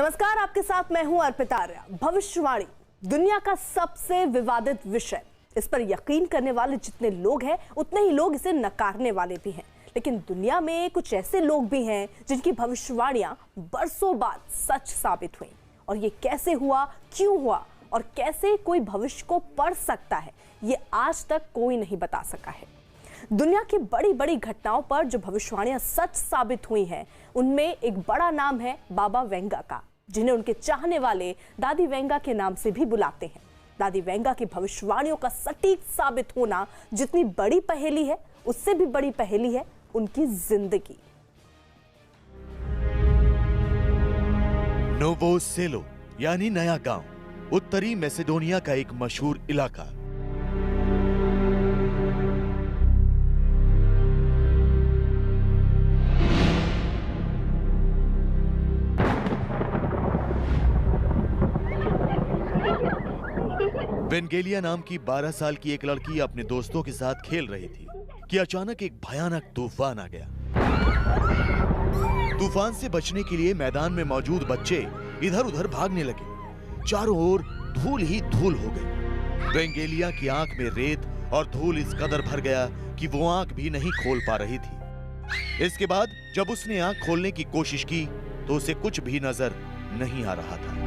नमस्कार, आपके साथ मैं हूं अर्पिता आर्या। भविष्यवाणी दुनिया का सबसे विवादित विषय। इस पर यकीन करने वाले जितने लोग हैं उतने ही लोग इसे नकारने वाले भी हैं। लेकिन दुनिया में कुछ ऐसे लोग भी हैं जिनकी भविष्यवाणियां बरसों बाद सच साबित हुई। और ये कैसे हुआ, क्यों हुआ और कैसे कोई भविष्य को पढ़ सकता है, ये आज तक कोई नहीं बता सका है। दुनिया की बड़ी बड़ी घटनाओं पर जो भविष्यवाणियां सच साबित हुई हैं, उनमें एक बड़ा नाम है बाबा वेंगा का, जिन्हें उनके चाहने वाले दादी वेंगा के नाम से भी बुलाते हैं। दादी वेंगा की भविष्यवाणियों का सटीक साबित होना जितनी बड़ी पहेली है, उससे भी बड़ी पहेली है उनकी जिंदगी। नोवो सेलो यानी नया गांव, उत्तरी मैसेडोनिया का एक मशहूर इलाका। वेंगेलिया नाम की 12 साल की एक लड़की अपने दोस्तों के साथ खेल रही थी कि अचानक एक भयानक तूफान आ गया। तूफान से बचने के लिए मैदान में मौजूद बच्चे इधर उधर भागने लगे। चारों ओर धूल ही धूल हो गई। वेंगेलिया की आंख में रेत और धूल इस कदर भर गया कि वो आंख भी नहीं खोल पा रही थी। इसके बाद जब उसने आंख खोलने की कोशिश की तो उसे कुछ भी नजर नहीं आ रहा था।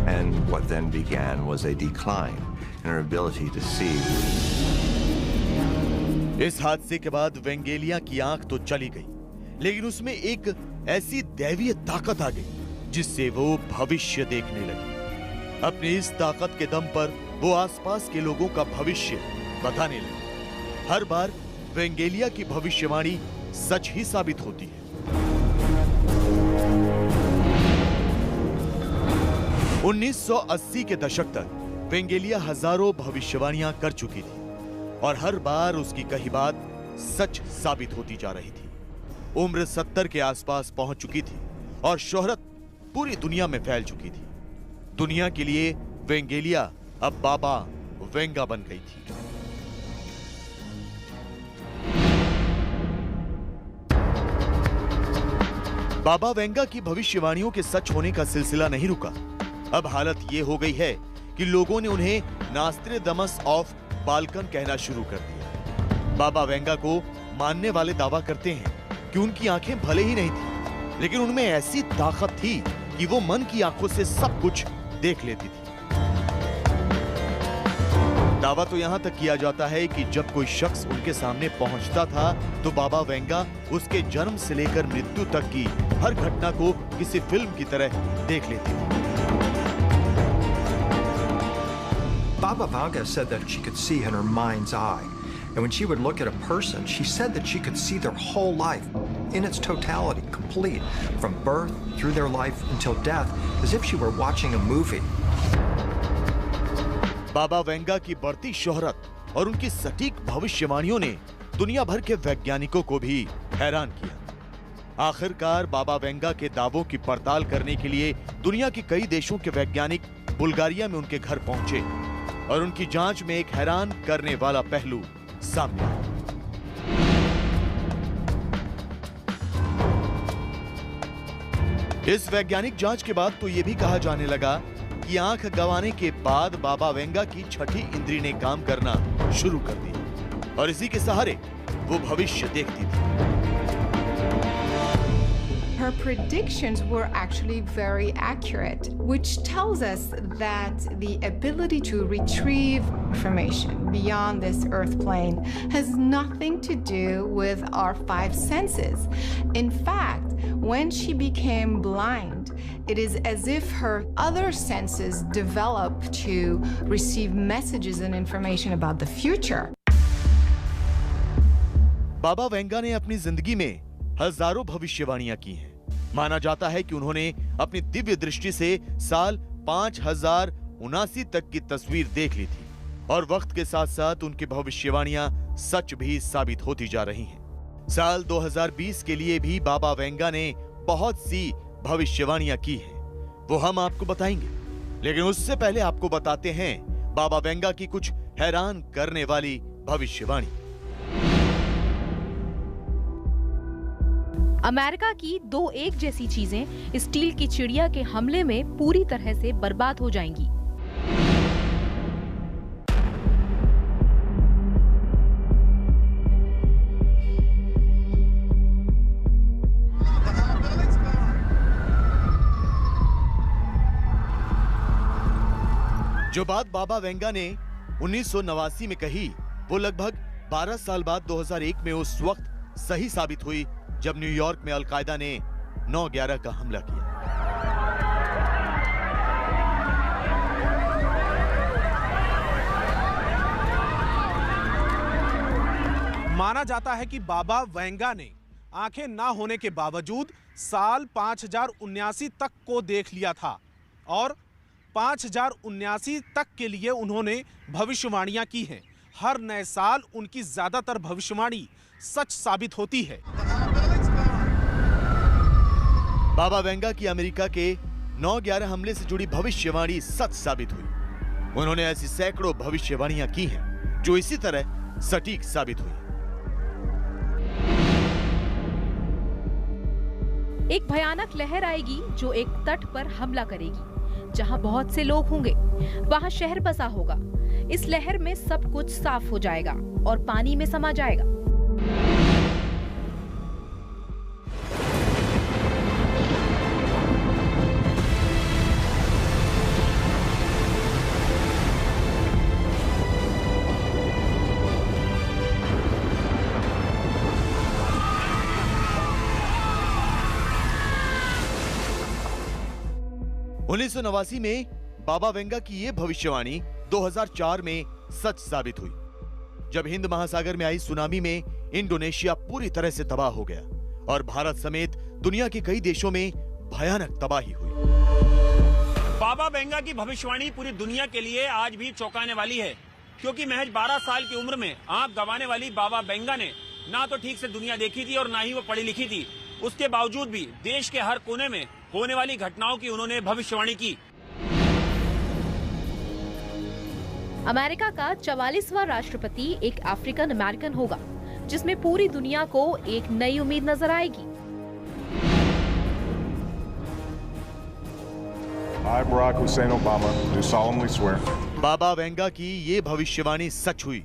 And what then began was a decline in her ability to see. इस हादसे के बाद वेंगेलिया की आंख तो चली गई, लेकिन उसमें एक ऐसी दैवीय ताकत आ गई जिससे वो भविष्य देखने लगी। अपनी इस ताकत के दम पर वो आसपास के लोगों का भविष्य बताने लगी। हर बार वेंगेलिया की भविष्यवाणी सच ही साबित होती है। 1980 के दशक तक वेंगेलिया हजारों भविष्यवाणियां कर चुकी थी और हर बार उसकी कही बात सच साबित होती जा रही थी। उम्र 70 के आसपास पहुंच चुकी थी और शोहरत पूरी दुनिया में फैल चुकी थी। दुनिया के लिए वेंगेलिया अब बाबा वेंगा बन गई थी। बाबा वेंगा की भविष्यवाणियों के सच होने का सिलसिला नहीं रुका। अब हालत ये हो गई है कि लोगों ने उन्हें नास्ट्रेडमस ऑफ बाल्कन कहना शुरू कर दिया। बाबा वेंगा को मानने वाले दावा करते हैं कि उनकी आंखें भले ही नहीं थी, लेकिन उनमें ऐसी ताकत थी कि वो मन की आंखों से सब कुछ देख लेती थी। दावा तो यहां तक किया जाता है कि जब कोई शख्स उनके सामने पहुंचता था तो बाबा वेंगा उसके जन्म से लेकर मृत्यु तक की हर घटना को किसी फिल्म की तरह देख लेती थी। Baba Vanga said that she could see in her mind's eye. And when she would look at a person, she said that she could see their whole life in its totality, complete, from birth through their life until death, as if she were watching a movie. Baba Venga की बढ़ती शोहरत और उनकी सटीक भविष्यवाणियों ने दुनिया भर के वैज्ञानिकों को भी हैरान किया। आखिरकार बाबा वेंगा के दावों की पड़ताल करने के लिए दुनिया के कई देशों के वैज्ञानिक बुल्गारिया में उनके घर पहुंचे और उनकी जांच में एक हैरान करने वाला पहलू सामने आया। इस वैज्ञानिक जांच के बाद तो यह भी कहा जाने लगा कि आंख गंवाने के बाद बाबा वेंगा की छठी इंद्री ने काम करना शुरू कर दी और इसी के सहारे वो भविष्य देखती थी। Her predictions were actually very accurate, which tells us that the ability to retrieve information beyond this earth plane has nothing to do with our five senses. In fact, when she became blind, it is as if her other senses developed to receive messages and information about the future. Baba Venga ने अपनी जिंदगी में हजारों भविष्यवाणियां की हैं। माना जाता है कि उन्होंने अपनी दिव्य दृष्टि से साल 5079 तक की तस्वीर देख ली थी और वक्त के साथ साथ उनकी भविष्यवाणियां सच भी साबित होती जा रही हैं। साल 2020 के लिए भी बाबा वेंगा ने बहुत सी भविष्यवाणियां की हैं, वो हम आपको बताएंगे। लेकिन उससे पहले आपको बताते हैं बाबा वेंगा की कुछ हैरान करने वाली भविष्यवाणी। अमेरिका की दो एक जैसी चीजें स्टील की चिड़िया के हमले में पूरी तरह से बर्बाद हो जाएंगी। जो बात बाबा वेंगा ने 1989 में कही, वो लगभग 12 साल बाद 2001 में उस वक्त सही साबित हुई जब न्यूयॉर्क में अलकायदा ने 9/11 का हमला किया। माना जाता है कि बाबा वेंगा ने आंखें ना होने के बावजूद साल 5079 तक को देख लिया था और 5079 तक के लिए उन्होंने भविष्यवाणियां की हैं। हर नए साल उनकी ज्यादातर भविष्यवाणी सच साबित होती है। बाबा वेंगा की अमेरिका के 9/11 हमले से जुड़ी भविष्यवाणी सच साबित हुई। उन्होंने ऐसी सैकड़ों भविष्यवाणियां की हैं जो इसी तरह सटीक साबित हुई। एक भयानक लहर आएगी जो एक तट पर हमला करेगी। जहां बहुत से लोग होंगे वहां शहर बसा होगा। इस लहर में सब कुछ साफ हो जाएगा और पानी में समा जाएगा। उन्नीस 1989 में बाबा वेंगा की यह भविष्यवाणी 2004 में सच साबित हुई, जब हिंद महासागर में आई सुनामी में इंडोनेशिया पूरी तरह से तबाह हो गया और भारत समेत दुनिया के कई देशों में भयानक तबाही हुई। बाबा वेंगा की भविष्यवाणी पूरी दुनिया के लिए आज भी चौंकाने वाली है, क्योंकि महज 12 साल की उम्र में आंख गंवाने वाली बाबा वेंगा ने ना तो ठीक से दुनिया देखी थी और ना ही वो पढ़ी लिखी थी। उसके बावजूद भी देश के हर कोने में होने वाली घटनाओं की उन्होंने भविष्यवाणी की। अमेरिका का 44वां राष्ट्रपति एक अफ्रीकन अमेरिकन होगा, जिसमें पूरी दुनिया को एक नई उम्मीद नजर आएगी। I, Barack Hussein Obama, do solemnly swear. Baba Venga की ये भविष्यवाणी सच हुई।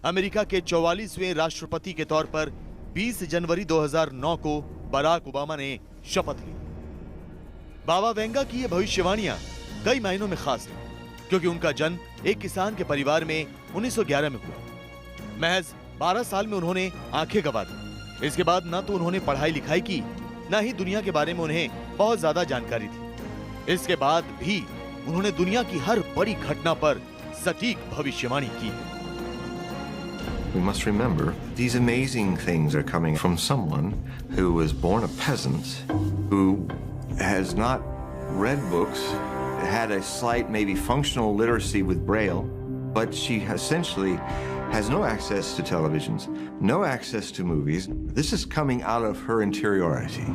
अमेरिका के 44वें राष्ट्रपति के तौर पर 20 जनवरी 2009 को बराक ओबामा ने शपथ ली। बाबा वेंगा की ये भविष्यवाणियां कई मायनों में खास थी, क्योंकि उनका जन्म एक किसान के परिवार में 1911 में हुआ। महज 12 साल में उन्होंने आंखें गंवा दी। इसके बाद न तो उन्होंने पढ़ाई लिखाई की, न ही दुनिया के बारे में उन्हें बहुत ज्यादा जानकारी थी। इसके बाद भी उन्होंने दुनिया की हर बड़ी घटना पर सटीक भविष्यवाणी की। We must remember, these amazing things are coming from someone who was born a peasant, who has not read books, had a slight maybe functional literacy with Braille, but she essentially has no access to televisions, no access to movies. This is coming out of her interiority.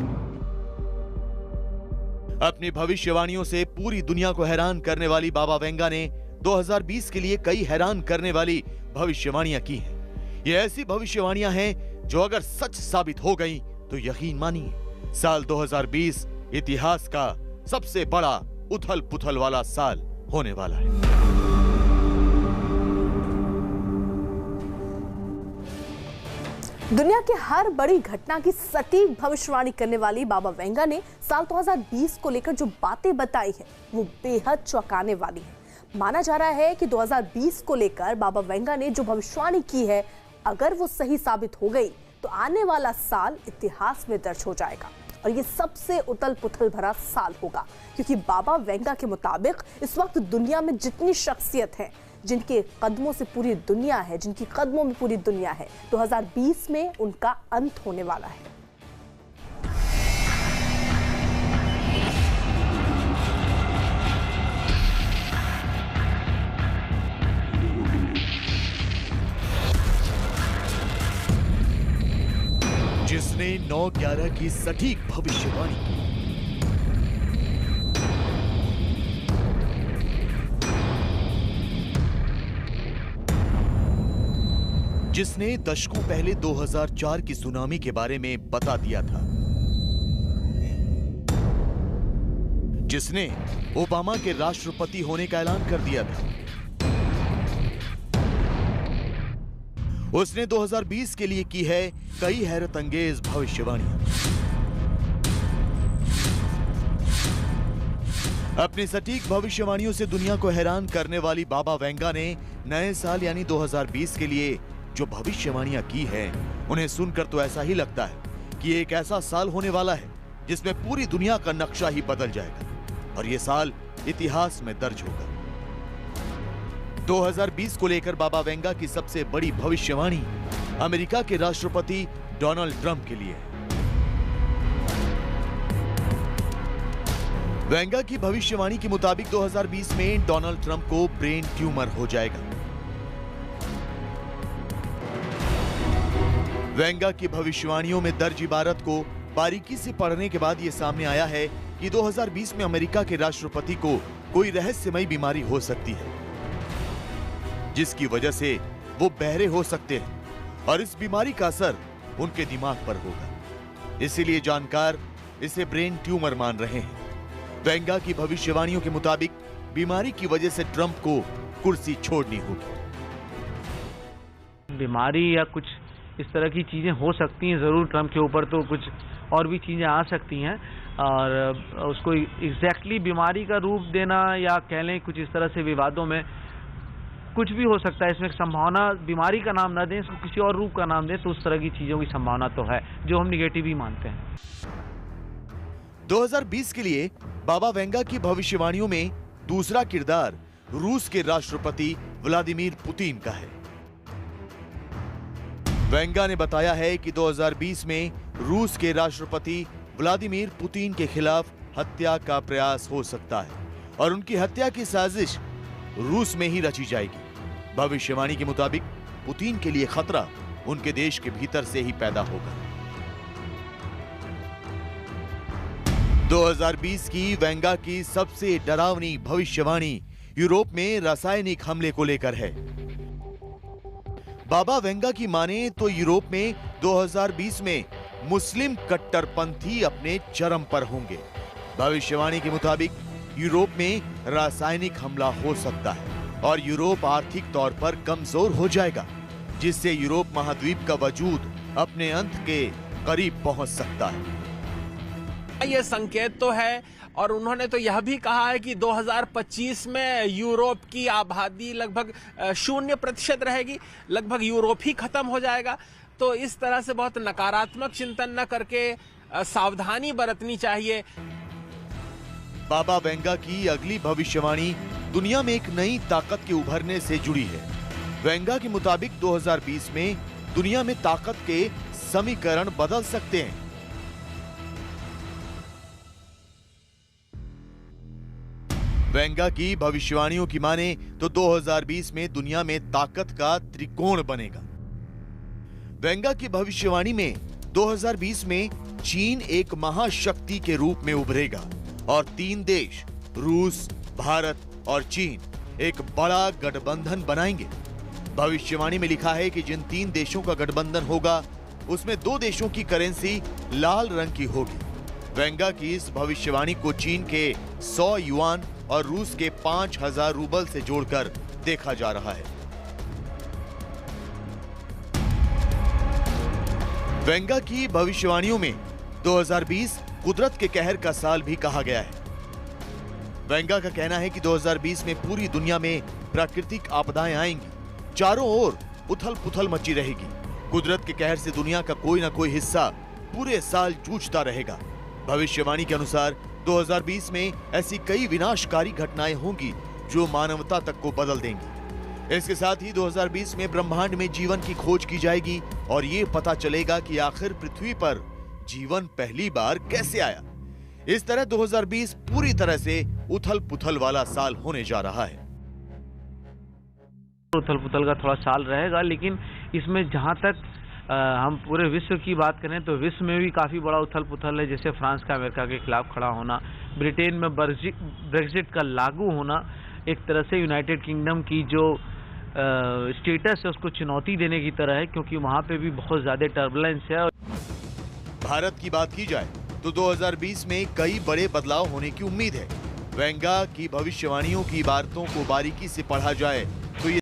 अपनी भविष्यवाणियों से पूरी दुनिया को हैरान करने वाली बाबा Venga ने 2020 के लिए कई हैरान करने वाली भविष्यवाणियां की हैं। ये ऐसी भविष्यवाणियां हैं जो अगर सच साबित हो गई तो यकीन मानिए, साल 2020 इतिहास का सबसे बड़ा उथल पुथल वाला साल होने वाला है। दुनिया की हर बड़ी घटना की सटीक भविष्यवाणी करने वाली बाबा वेंगा ने साल 2020 को लेकर जो बातें बताई हैं वो बेहद चौंकाने वाली हैं। माना जा रहा है कि 2020 को लेकर बाबा वेंगा ने जो भविष्यवाणी की है, अगर वो सही साबित हो गई तो आने वाला साल इतिहास में दर्ज हो जाएगा और ये सबसे उथल पुथल भरा साल होगा, क्योंकि बाबा वेंगा के मुताबिक इस वक्त दुनिया में जितनी शख्सियत हैं, जिनके कदमों से पूरी दुनिया है, जिनकी कदमों में पूरी दुनिया है, 2020 में उनका अंत होने वाला है। जिसने 9/11 की सटीक भविष्यवाणी की, जिसने दशकों पहले 2004 की सुनामी के बारे में बता दिया था, जिसने ओबामा के राष्ट्रपति होने का ऐलान कर दिया था। उसने 2020 के लिए की है कई हैरत अंगेज भविष्यवाणियां। अपनी सटीक भविष्यवाणियों से दुनिया को हैरान करने वाली बाबा वेंगा ने नए साल यानी 2020 के लिए जो भविष्यवाणियां की हैं, उन्हें सुनकर तो ऐसा ही लगता है कि एक ऐसा साल होने वाला है जिसमें पूरी दुनिया का नक्शा ही बदल जाएगा और ये साल इतिहास में दर्ज होगा। 2020 को लेकर बाबा वेंगा की सबसे बड़ी भविष्यवाणी अमेरिका के राष्ट्रपति डोनाल्ड ट्रंप के लिए है। वेंगा की भविष्यवाणी के मुताबिक 2020 में डोनाल्ड ट्रंप को ब्रेन ट्यूमर हो जाएगा। वेंगा की भविष्यवाणियों में दर्ज इबारत को बारीकी से पढ़ने के बाद यह सामने आया है कि 2020 में अमेरिका के राष्ट्रपति को कोई रहस्यमयी बीमारी हो सकती है, जिसकी वजह से वो बहरे हो सकते हैं और इस बीमारी का असर उनके दिमाग पर होगा। इसीलिए जानकार इसे ब्रेन ट्यूमर मान रहे हैं। वेंगा की भविष्यवाणियों के मुताबिक बीमारी की वजह से ट्रंप को कुर्सी छोड़नी होगी। बीमारी या कुछ इस तरह की चीजें हो सकती हैं जरूर, ट्रंप के ऊपर तो कुछ और भी चीजें आ सकती हैं और उसको एग्जैक्टली बीमारी का रूप देना या कह लें कुछ इस तरह से विवादों में कुछ भी हो सकता है। इसमें संभावना बीमारी का नाम ना दें, इसको किसी और रूप का नाम दें, तो उस तरह की चीजों की संभावना तो है जो हम निगेटिव ही मानते हैं। 2020 के लिए बाबा वेंगा की भविष्यवाणियों में दूसरा किरदार रूस के राष्ट्रपति व्लादिमीर पुतिन का है। वेंगा ने बताया है कि 2020 में रूस के राष्ट्रपति व्लादिमीर पुतिन के खिलाफ हत्या का प्रयास हो सकता है और उनकी हत्या की साजिश रूस में ही रची जाएगी। भविष्यवाणी के मुताबिक पुतिन के लिए खतरा उनके देश के भीतर से ही पैदा होगा। 2020 की वेंगा की सबसे डरावनी भविष्यवाणी यूरोप में रासायनिक हमले को लेकर है। बाबा वेंगा की माने तो यूरोप में 2020 में मुस्लिम कट्टरपंथी अपने चरम पर होंगे। भविष्यवाणी के मुताबिक यूरोप में रासायनिक हमला हो सकता है और यूरोप आर्थिक तौर पर कमजोर हो जाएगा, जिससे यूरोप महाद्वीप का वजूद अपने अंत के करीब पहुंच सकता है। ये संकेत तो है और उन्होंने तो यह भी कहा है कि 2025 में यूरोप की आबादी लगभग 0% रहेगी, लगभग यूरोप ही खत्म हो जाएगा। तो इस तरह से बहुत नकारात्मक चिंतन न करके सावधानी बरतनी चाहिए। बाबा वेंगा की अगली भविष्यवाणी दुनिया में एक नई ताकत के उभरने से जुड़ी है। वेंगा के मुताबिक 2020 में दुनिया में ताकत के समीकरण बदल सकते हैं। वेंगा की भविष्यवाणियों की माने तो 2020 में दुनिया में ताकत का त्रिकोण बनेगा। वेंगा की भविष्यवाणी में 2020 में चीन एक महाशक्ति के रूप में उभरेगा और 3 देश रूस, भारत और चीन एक बड़ा गठबंधन बनाएंगे। भविष्यवाणी में लिखा है कि जिन 3 देशों का गठबंधन होगा उसमें 2 देशों की करेंसी लाल रंग की होगी। वेंगा की इस भविष्यवाणी को चीन के 100 युआन और रूस के 5000 रूबल से जोड़कर देखा जा रहा है। वेंगा की भविष्यवाणियों में 2020 कुदरत के कहर का साल भी कहा गया है। वेंगा का कहना है कि 2020 में पूरी दुनिया में प्राकृतिक आपदाएं आएंगी, चारों ओर उथल-पुथल मची रहेगी। कुदरत के कहर से दुनिया का कोई ना कोई हिस्सा पूरे साल जूझता रहेगा। भविष्यवाणी के अनुसार 2020 में ऐसी कई विनाशकारी घटनाएं होंगी जो मानवता तक को बदल देंगी। इसके साथ ही 2020 में ब्रह्मांड में जीवन की खोज की जाएगी और ये पता चलेगा कि आखिर पृथ्वी पर जीवन पहली बार कैसे आया। इस तरह 2020 पूरी तरह से उथल-पुथल वाला साल होने जा रहा है। उथल-पुथल का थोड़ा साल रहेगा, लेकिन इसमें जहां तक हम पूरे विश्व की बात करें तो विश्व में भी काफ़ी बड़ा उथल-पुथल है। जैसे फ्रांस का अमेरिका के खिलाफ खड़ा होना, ब्रिटेन में ब्रेक्जिट का लागू होना, एक तरह से यूनाइटेड किंगडम की जो स्टेटस है उसको चुनौती देने की तरह है, क्योंकि वहाँ पे भी बहुत ज़्यादा टर्बुलेंस है। भारत की बात की जाए तो 2020 में कई बड़े बदलाव होने की उम्मीद है। वेंगा की भविष्यवाणियों की इबारतों को बारीकी से पढ़ा जाए तो ये